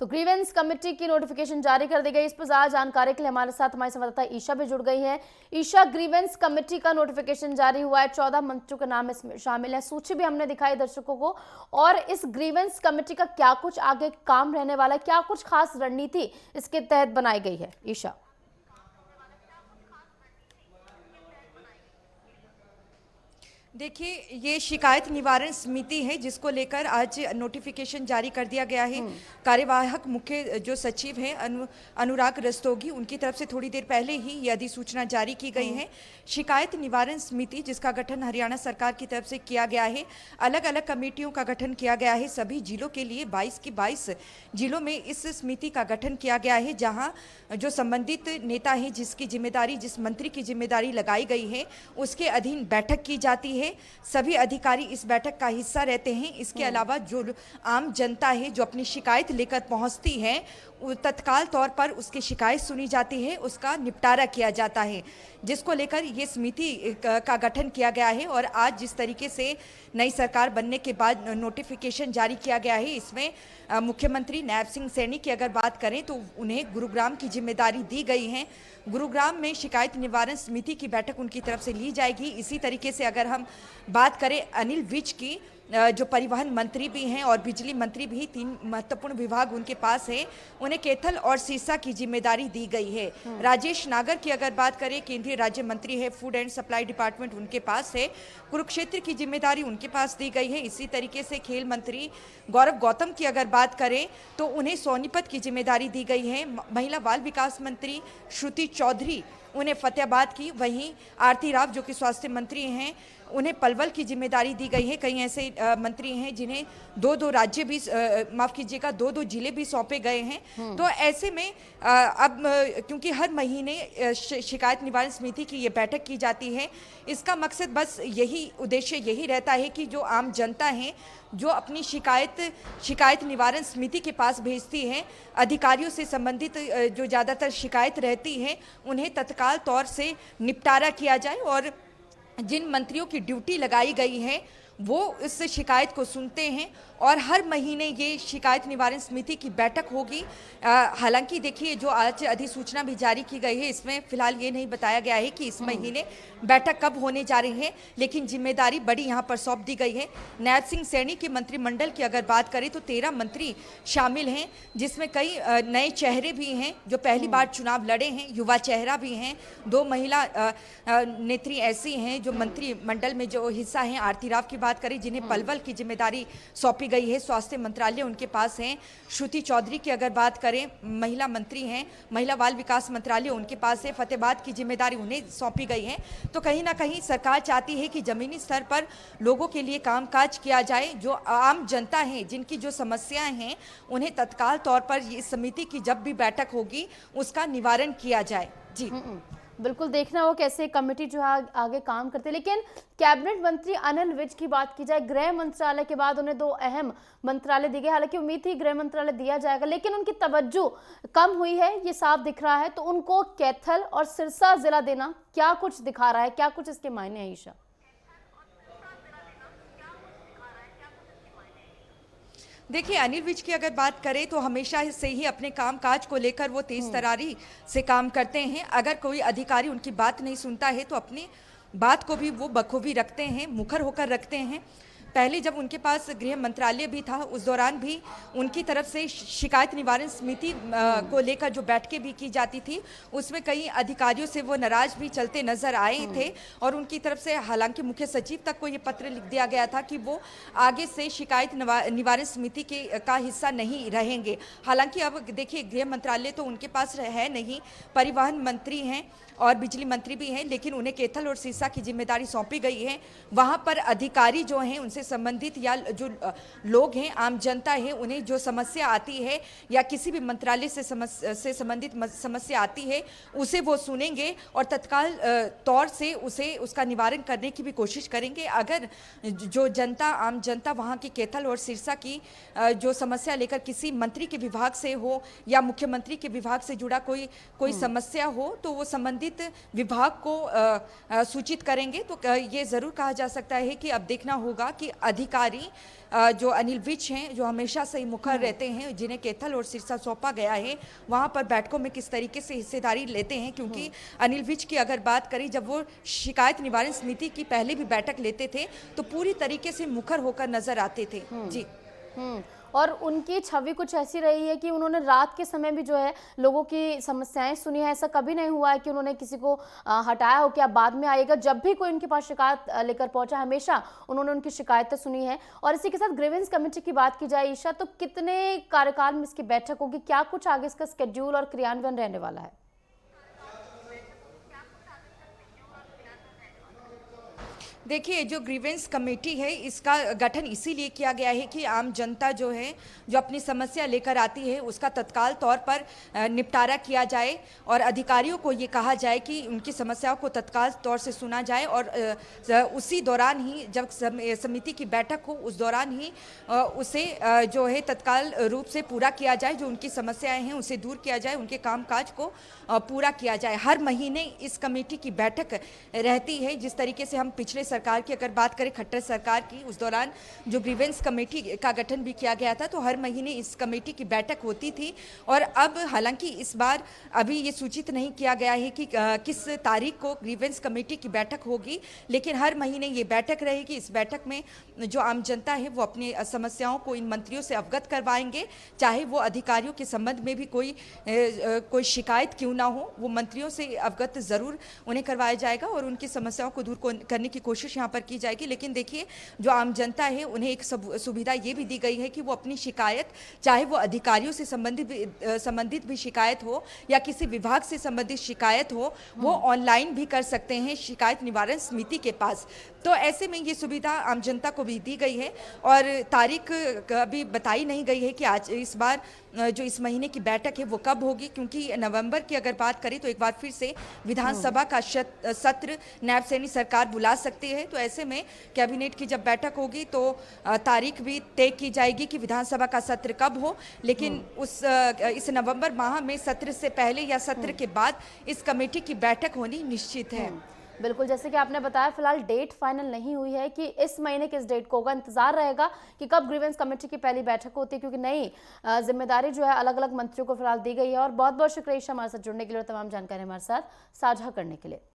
तो grievance committee की notification जारी कर दी गई। इस पर ज्यादा जानकारी के लिए हमारे साथ हमारी संवाददाता ईशा भी जुड़ गई है। ईशा, ग्रीवेंस कमेटी का नोटिफिकेशन जारी हुआ है, 14 मंत्रियों का नाम इसमें शामिल है। सूची भी हमने दिखाई दर्शकों को। और इस ग्रीवेंस कमेटी का क्या कुछ आगे काम रहने वाला है, क्या कुछ खास रणनीति इसके तहत बनाई गई है? ईशा, देखिए, ये शिकायत निवारण समिति है जिसको लेकर आज नोटिफिकेशन जारी कर दिया गया है। कार्यवाहक मुख्य जो सचिव हैं अनुराग रस्तोगी, उनकी तरफ से थोड़ी देर पहले ही ये अधिसूचना जारी की गई है। शिकायत निवारण समिति जिसका गठन हरियाणा सरकार की तरफ से किया गया है, अलग अलग कमेटियों का गठन किया गया है। सभी जिलों के लिए 22 की 22 जिलों में इस समिति का गठन किया गया है, जहाँ जो संबंधित नेता हैं, जिसकी जिम्मेदारी, जिस मंत्री की जिम्मेदारी लगाई गई है, उसके अधीन बैठक की जाती है। सभी अधिकारी इस बैठक का हिस्सा रहते हैं। इसके अलावा जो आम जनता है जो अपनी शिकायत लेकर पहुंचती है, तत्काल तौर पर उसकी शिकायत सुनी जाती है, उसका निपटारा किया जाता है, जिसको लेकर ये समिति का गठन किया गया है। और आज जिस तरीके से नई सरकार बनने के बाद नोटिफिकेशन जारी किया गया है, इसमें मुख्यमंत्री नायब सिंह सैनी की अगर बात करें तो उन्हें गुरुग्राम की जिम्मेदारी दी गई है। गुरुग्राम में शिकायत निवारण समिति की बैठक उनकी तरफ से ली जाएगी। इसी तरीके से अगर हम बात करें अनिल विज की, जो परिवहन मंत्री भी हैं और बिजली मंत्री भी, 3 महत्वपूर्ण विभाग उनके पास है, उन्हें कैथल और सिरसा की जिम्मेदारी दी गई है। राजेश नागर की अगर बात करें, केंद्रीय राज्य मंत्री है, फूड एंड सप्लाई डिपार्टमेंट उनके पास है। कुरुक्षेत्र की जिम्मेदारी उनके पास दी गई है। इसी तरीके से खेल मंत्री गौरव गौतम की अगर बात करें तो उन्हें सोनीपत की जिम्मेदारी दी गई है। महिला बाल विकास मंत्री श्रुति चौधरी, उन्हें फतेहाबाद की। वहीं आरती राव जो कि स्वास्थ्य मंत्री हैं, उन्हें पलवल की जिम्मेदारी दी गई है। कई ऐसे मंत्री हैं जिन्हें 2-2 राज्य भी, माफ कीजिएगा, 2-2 जिले भी सौंपे गए हैं। तो ऐसे में अब क्योंकि हर महीने शिकायत निवारण समिति की ये बैठक की जाती है, इसका मकसद बस यही, उद्देश्य यही रहता है कि जो आम जनता है जो अपनी शिकायत निवारण समिति के पास भेजती है, अधिकारियों से संबंधित जो ज़्यादातर शिकायत रहती है, उन्हें तत्काल तौर से निपटारा किया जाए। और जिन मंत्रियों की ड्यूटी लगाई गई है वो इस शिकायत को सुनते हैं। और हर महीने ये शिकायत निवारण समिति की बैठक होगी। हालांकि देखिए, जो आज अधिसूचना भी जारी की गई है, इसमें फिलहाल ये नहीं बताया गया है कि इस महीने बैठक कब होने जा रही है, लेकिन जिम्मेदारी बड़ी यहाँ पर सौंप दी गई है। नायब सिंह सैनी के मंत्रिमंडल की अगर बात करें तो 13 मंत्री शामिल हैं, जिसमें कई नए चेहरे भी हैं जो पहली बार चुनाव लड़े हैं, युवा चेहरा भी हैं। 2 महिला नेत्री ऐसी हैं जो मंत्रिमंडल में जो हिस्सा हैं। आरती राव की बात करें जिन्हें पलवल की जिम्मेदारी सौंपी गई है, स्वास्थ्य मंत्रालय उनके पास है। श्रुति चौधरी की अगर बात करें, महिला मंत्री हैं, महिला बाल विकास मंत्रालय उनके पास है। फतेहाबाद की जिम्मेदारी उन्हें सौंपी गई है। तो कहीं ना कहीं सरकार चाहती है कि जमीनी स्तर पर लोगों के लिए कामकाज किया जाए। जो आम जनता है, जिनकी जो समस्याएं हैं, उन्हें तत्काल तौर पर इस समिति की जब भी बैठक होगी उसका निवारण किया जाए। जी बिल्कुल, देखना हो कैसे कमेटी जो है आगे काम करते हैं। लेकिन कैबिनेट मंत्री अनिल विज की बात की जाए, गृह मंत्रालय के बाद उन्हें 2 अहम मंत्रालय दिए गए। हालांकि उम्मीद थी गृह मंत्रालय दिया जाएगा, लेकिन उनकी तवज्जो कम हुई है, ये साफ दिख रहा है। तो उनको कैथल और सिरसा जिला देना क्या कुछ दिखा रहा है, क्या कुछ इसके मायने हैं? ईशा, देखिए, अनिल विज की अगर बात करें तो हमेशा से ही अपने कामकाज को लेकर वो तेज तरारी से काम करते हैं। अगर कोई अधिकारी उनकी बात नहीं सुनता है तो अपनी बात को भी वो बखूबी रखते हैं, मुखर होकर रखते हैं। पहले जब उनके पास गृह मंत्रालय भी था, उस दौरान भी उनकी तरफ से शिकायत निवारण समिति को लेकर जो बैठकें भी की जाती थी, उसमें कई अधिकारियों से वो नाराज भी चलते नजर आए थे। और उनकी तरफ से हालांकि मुख्य सचिव तक को ये पत्र लिख दिया गया था कि वो आगे से शिकायत निवारण समिति का हिस्सा नहीं रहेंगे। हालांकि अब देखिए, गृह मंत्रालय तो उनके पास है नहीं, परिवहन मंत्री हैं और बिजली मंत्री भी हैं, लेकिन उन्हें कैथल और सिरसा की जिम्मेदारी सौंपी गई है। वहाँ पर अधिकारी जो हैं, उनसे संबंधित या जो लोग हैं, आम जनता है, उन्हें जो समस्या आती है या किसी भी मंत्रालय से संबंधित समस्या आती है, उसे वो सुनेंगे और तत्काल तौर से उसका निवारण करने की भी कोशिश करेंगे। अगर जो जनता, आम जनता वहाँ की कैथल और सिरसा की जो समस्या लेकर किसी मंत्री के विभाग से हो या मुख्यमंत्री के विभाग से जुड़ा कोई समस्या हो, तो वो संबंधित विभाग को सूचित करेंगे। तो ये जरूर कहा जा सकता है कि अब देखना होगा कि अधिकारी जो अनिल विज हैं, जो हमेशा से मुखर रहते हैं, जिन्हें कैथल और सिरसा सौंपा गया है, वहां पर बैठकों में किस तरीके से हिस्सेदारी लेते हैं। क्योंकि अनिल विज की अगर बात करें, जब वो शिकायत निवारण समिति की पहले भी बैठक लेते थे तो पूरी तरीके से मुखर होकर नजर आते थे। जी। और उनकी छवि कुछ ऐसी रही है कि उन्होंने रात के समय भी जो है लोगों की समस्याएं सुनी है। ऐसा कभी नहीं हुआ है कि उन्होंने किसी को हटाया हो कि आप बाद में आइएगा। जब भी कोई उनके पास शिकायत लेकर पहुंचा, हमेशा उन्होंने उनकी शिकायतें सुनी है। और इसी के साथ ग्रीवेंस कमेटी की बात की जाए ईशा, तो कितने कार्यकाल में इसकी बैठक होगी, क्या कुछ आगे इसका स्केड्यूल और क्रियान्वयन रहने वाला है? देखिए, जो ग्रीवेंस कमेटी है, इसका गठन इसीलिए किया गया है कि आम जनता जो है, जो अपनी समस्या लेकर आती है, उसका तत्काल तौर पर निपटारा किया जाए और अधिकारियों को ये कहा जाए कि उनकी समस्याओं को तत्काल तौर से सुना जाए और उसी दौरान ही, जब समिति की बैठक हो, उस दौरान ही उसे जो है तत्काल रूप से पूरा किया जाए। जो उनकी समस्याएं हैं उसे दूर किया जाए, उनके कामकाज को पूरा किया जाए। हर महीने इस कमेटी की बैठक रहती है। जिस तरीके से हम पिछले सरकार की अगर बात करें, खट्टर सरकार की, उस दौरान जो ग्रीवेंस कमेटी का गठन भी किया गया था, तो हर महीने इस कमेटी की बैठक होती थी। और अब हालांकि इस बार अभी ये सूचित नहीं किया गया है कि किस तारीख को ग्रीवेंस कमेटी की बैठक होगी, लेकिन हर महीने ये बैठक रहेगी। इस बैठक में जो आम जनता है वो अपनी समस्याओं को इन मंत्रियों से अवगत करवाएंगे, चाहे वो अधिकारियों के संबंध में भी कोई शिकायत क्यों ना हो, वो मंत्रियों से अवगत जरूर उन्हें करवाया जाएगा और उनकी समस्याओं को दूर करने की कोशिश यहाँ पर की जाएगी। लेकिन देखिए, जो आम जनता है उन्हें एक सुविधा ये भी दी गई है कि वो अपनी शिकायत, चाहे वो अधिकारियों से संबंधित भी शिकायत हो या किसी विभाग से संबंधित शिकायत हो, वो ऑनलाइन भी कर सकते हैं शिकायत निवारण समिति के पास। तो ऐसे में ये सुविधा आम जनता को भी दी गई है और तारीख अभी बताई नहीं गई है कि आज इस बार जो इस महीने की बैठक है वो कब होगी। क्योंकि नवंबर की अगर बात करें तो एक बार फिर से विधानसभा का सत्र नायब सैनी सरकार बुला सकती है। तो ऐसे में कैबिनेट की जब बैठक होगी तो तारीख भी तय की जाएगी कि विधानसभा का सत्र कब हो। लेकिन इस नवंबर माह में सत्र से पहले या सत्र के बाद इस कमेटी की बैठक होनी निश्चित है। बिल्कुल, जैसे कि आपने बताया, फिलहाल डेट फाइनल नहीं हुई है कि इस महीने किस डेट को होगा। इंतजार रहेगा कि कब ग्रीवेंस कमेटी की पहली बैठक होती है, क्योंकि नई जिम्मेदारी जो है अलग अलग मंत्रियों को फिलहाल दी गई है। और बहुत बहुत शुक्रिया ईशा, हमारे साथ जुड़ने के लिए और तमाम जानकारी हमारे साथ साझा करने के लिए।